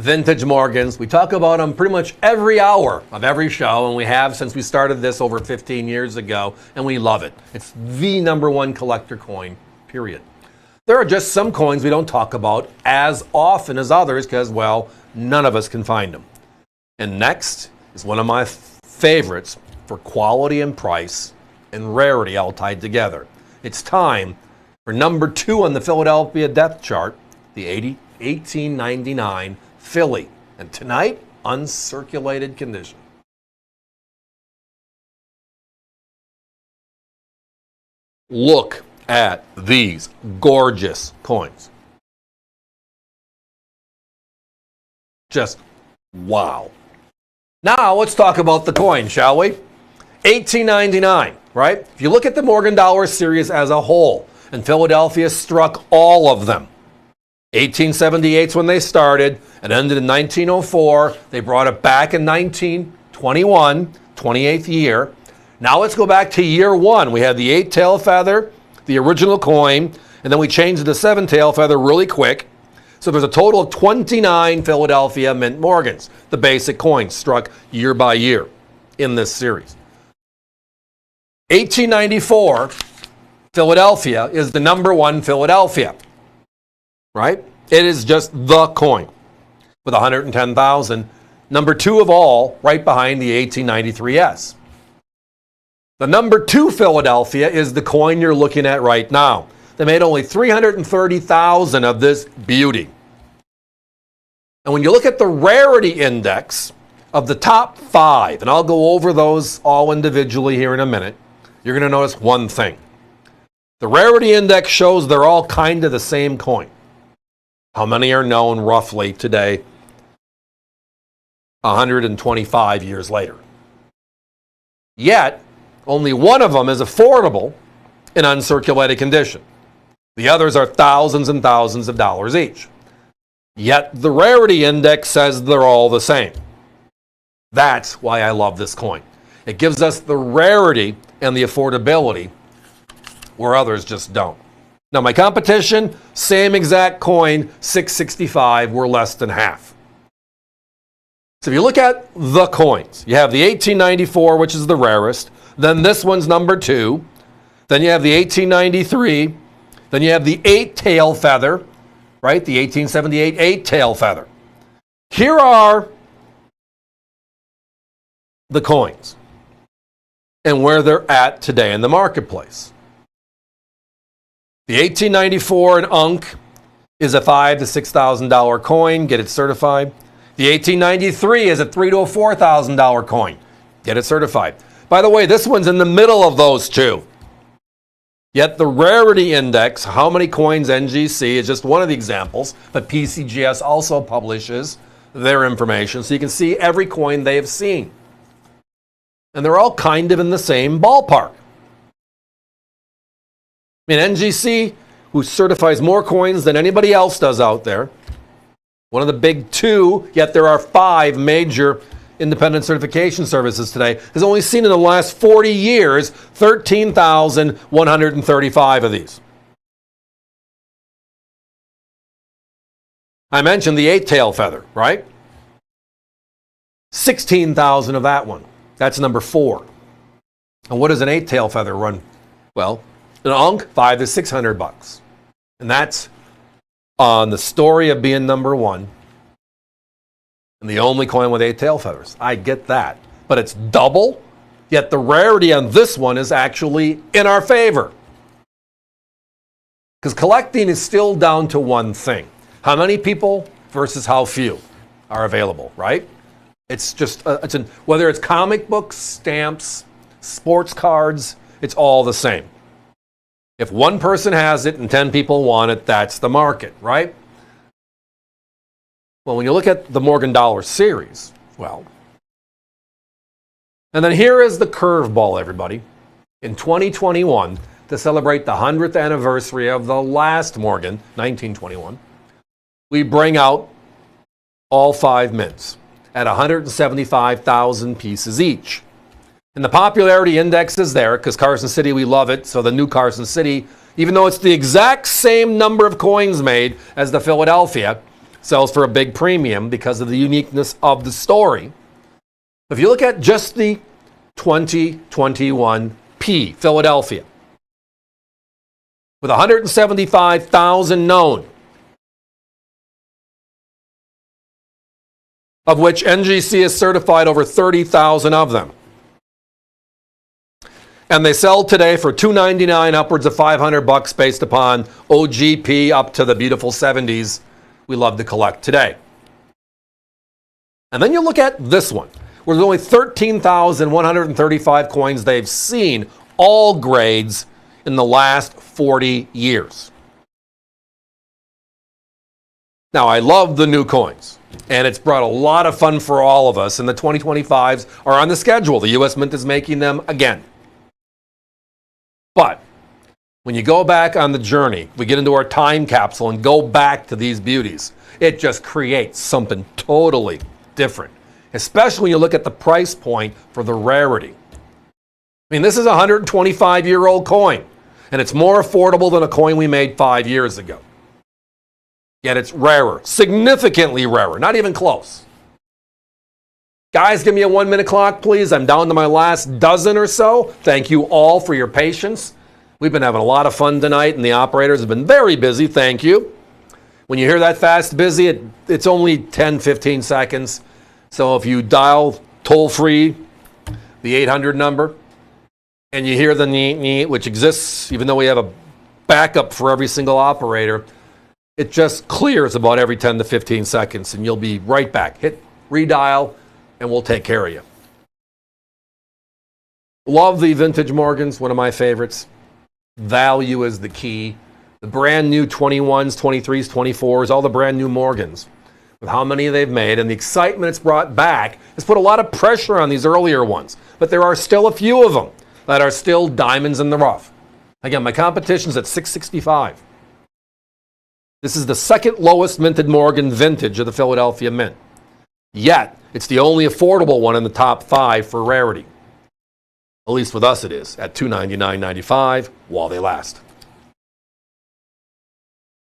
vintage Morgans. We talk about them pretty much every hour of every show, and we have since we started this over 15 years ago, and we love it. It's the #1 collector coin, period. There are just some coins we don't talk about as often as others because, well, none of us can find them. And next is one of my favorites for quality and price and rarity all tied together. It's time for #2 on the Philadelphia Death Chart, the 1899 Philly. And tonight, uncirculated condition. Look at these gorgeous coins. Just wow. Now let's talk about the coin, shall we? 1899, right? If you look at the Morgan Dollar series as a whole, and Philadelphia struck all of them. 1878 is when they started. It ended in 1904. They brought it back in 1921, 28th year. Now let's go back to year one. We had the 8-tail feather, the original coin, and then we changed the 7-tail feather really quick. So there's a total of 29 Philadelphia Mint Morgans, the basic coins struck year by year in this series. 1894, Philadelphia is the #1 Philadelphia, right? It is just the coin with 110,000. #2 of all, right behind the 1893S. The #2 Philadelphia is the coin you're looking at right now. They made only 330,000 of this beauty. And when you look at the rarity index of the top 5, and I'll go over those all individually here in a minute, you're going to notice one thing. The rarity index shows they're all kind of the same coin. How many are known roughly today, 125 years later? Yet, only one of them is affordable in uncirculated condition. The others are thousands and thousands of dollars each. Yet the rarity index says they're all the same. That's why I love this coin. It gives us the rarity and the affordability where others just don't. Now my competition, same exact coin, $665, we're less than half. So if you look at the coins, you have the 1894, which is the rarest. Then this one's #2. Then you have the 1893. Then you have the 8-tail feather, right? The 1878 8-tail feather. Here are the coins and where they're at today in the marketplace. The 1894 in Unc is a $5,000 to $6,000 coin. Get it certified. The 1893 is a $3,000 to $4,000 coin. Get it certified. By the way, this one's in the middle of those two. Yet the rarity index, how many coins NGC, is just one of the examples, but PCGS also publishes their information so you can see every coin they have seen. And they're all kind of in the same ballpark. I mean, NGC, who certifies more coins than anybody else does out there, one of the big two, yet there are 5 major independent certification services today, has only seen in the last 40 years 13,135 of these. I mentioned the 8-tail feather, right? 16,000 of that one. That's #4. And what does an 8-tail feather run? Well, an Unc, $500 to $600. And that's on the story of being #1. And the only coin with 8-tail feathers. I get that. But it's double, yet the rarity on this one is actually in our favor. Because collecting is still down to one thing. How many people versus how few are available, right? It's just, whether it's comic books, stamps, sports cards, it's all the same. If one person has it and 10 people want it, that's the market, right? Well, when you look at the Morgan Dollar series, well, and then here is the curveball, everybody. In 2021, to celebrate the 100th anniversary of the last Morgan, 1921, we bring out all 5 mints at 175,000 pieces each. And the popularity index is there because Carson City, we love it. So the new Carson City, even though it's the exact same number of coins made as the Philadelphia, sells for a big premium because of the uniqueness of the story. If you look at just the 2021 P, Philadelphia, with 175,000 known, of which NGC has certified over 30,000 of them. And they sell today for $299, upwards of $500 based upon OGP up to the beautiful 70s we love to collect today. And then you look at this one, where there's only 13,135 coins they've seen, all grades, in the last 40 years. Now, I love the new coins, and it's brought a lot of fun for all of us, and the 2025s are on the schedule. The U.S. Mint is making them again. But when you go back on the journey, we get into our time capsule and go back to these beauties, it just creates something totally different, especially when you look at the price point for the rarity. I mean, this is a 125-year-old coin, and it's more affordable than a coin we made 5 years ago. Yet it's rarer, significantly rarer, not even close. Guys, give me a 1-minute clock, please. I'm down to my last dozen or so. Thank you all for your patience. We've been having a lot of fun tonight, and the operators have been very busy. Thank you. When you hear that fast busy, it's only 10, 15 seconds. So if you dial toll-free, the 800 number, and you hear the neat, which exists, even though we have a backup for every single operator, it just clears about every 10 to 15 seconds, and you'll be right back. Hit redial, and we'll take care of you. Love the vintage Morgans, one of my favorites. Value is the key. The brand new 21s, 23s, 24s, all the brand new Morgans, with how many they've made and the excitement it's brought back, has put a lot of pressure on these earlier ones. But there are still a few of them that are still diamonds in the rough. Again, my competition's at $665. This is the second lowest minted Morgan vintage of the Philadelphia Mint. Yet, it's the only affordable one in the top 5 for rarity. At least with us it is, at $299.95 while they last.